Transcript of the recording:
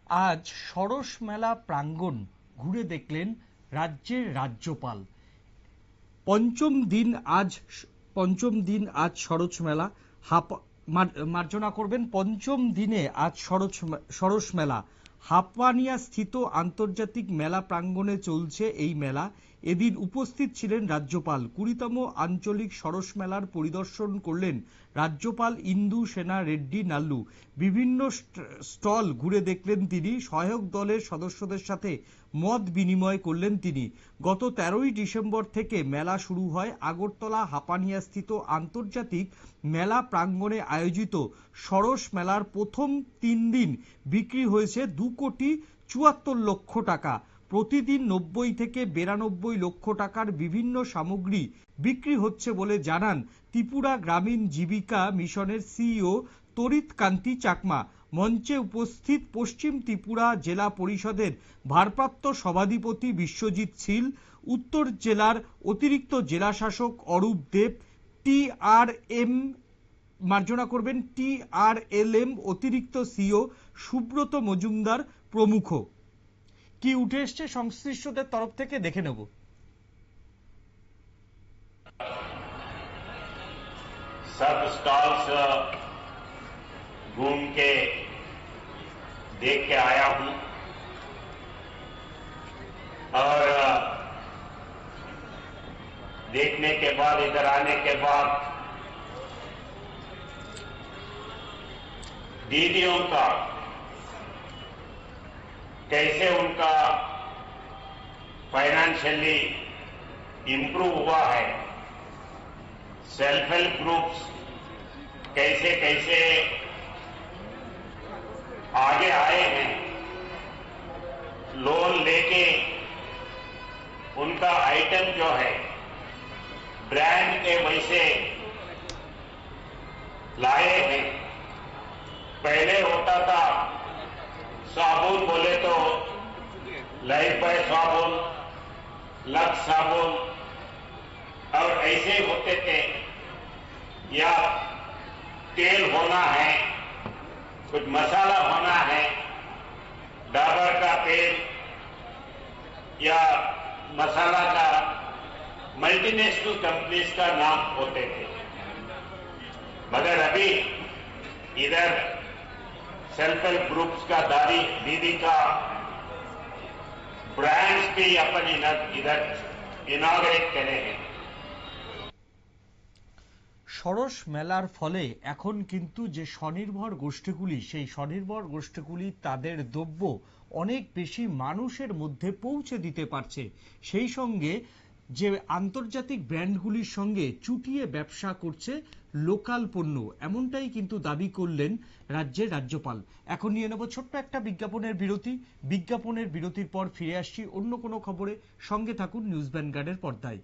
আজ সরস মেলা প্রাঙ্গণ ঘুরে দেখলেন রাজ্যের রাজ্যপাল। পঞ্চম দিন আজ সরস মেলা মার্জনা করবেন। পঞ্চম দিনে আজ সরস মেলা হাপানিয়া স্থিত আন্তর্জাতিক মেলা প্রাঙ্গণে চলছে এই মেলা। এদিন উপস্থিত ছিলেন রাজ্যপাল। 20তম আঞ্চলিক সরস মেলার পরিদর্শন করলেন রাজ্যপাল ইন্দু সেনা রেড্ডি নাল্লু। বিভিন্ন স্টল ঘুরে দেখলেন তিনি। সহায়ক দলের সদস্যদের সাথে মত বিনিময় করলেন তিনি। গত 13ই ডিসেম্বর থেকে মেলা শুরু হয়। আগরতলা হাপানিয়া স্থিত আন্তর্জাতিক মেলা প্রাঙ্গণে আয়োজিত সরস মেলার প্রথম 3 দিন বিক্রি হয়েছে 2,74,00,000 টাকা। প্রতিদিন 90 থেকে 92 লক্ষ টাকার বিভিন্ন সামগ্রী বিক্রি হচ্ছে বলে জানান ত্রিপুরা গ্রামীণ জীবিকা মিশনের সিইও তরিত কান্তি চাকমা। মঞ্চে উপস্থিত পশ্চিম ত্রিপুরা জেলা পরিষদের ভারপ্রাপ্ত সভাধিপতি বিশ্বজিৎ শীল, উত্তর জেলার অতিরিক্ত জেলাশাসক অরূপ দেব, টিআরএলএম অতিরিক্ত সিও সুব্রত মজুমদার প্রমুখ। কি উঠে এসছে সংশ্লিষ্টদের তরফ থেকে দেখে নেব। सब स्टॉल्स घूम के देख के आया हूं और देखने के बाद इधर आने के बाद दीदियों का कैसे उनका फाइनेंशियली इंप्रूव हुआ है, सेल्फ हेल्प ग्रुप्स कैसे कैसे आगे आए हैं, लोन लेके उनका आइटम जो है ब्रांड के वैसे लाए हैं। पहले होता था साबुन बोले तो लाइफ बॉय साबुन, लक्स साबुन और ऐसे होते थे, या तेल होना है, कुछ मसाला होना है, डाबर का तेल या मसाला का मल्टीनेशनल कंपनीज का नाम होते थे। मगर अभी इधर सेल्फ हेल्प ग्रुप्स का दीदी का ब्रांड्स भी अपन इधर इनॉग्रेट करे हैं। সরস মেলার ফলে এখন কিন্তু যে স্বনির্ভর গোষ্ঠীগুলি, সেই স্বনির্ভর গোষ্ঠীগুলি তাদের দ্রব্য অনেক বেশি মানুষের মধ্যে পৌঁছে দিতে পারছে। সেই সঙ্গে যে আন্তর্জাতিক ব্র্যান্ডগুলির সঙ্গে চুটিয়ে ব্যবসা করছে লোকাল পণ্য, এমনটাই কিন্তু দাবি করলেন রাজ্যের রাজ্যপাল। এখন নিয়ে নেব ছোট্ট একটা বিজ্ঞাপনের বিরতি। বিজ্ঞাপনের বিরতির পর ফিরে আসছি অন্য কোনো খবরে। সঙ্গে থাকুন নিউজ ভ্যানগার্ডের পর্দায়।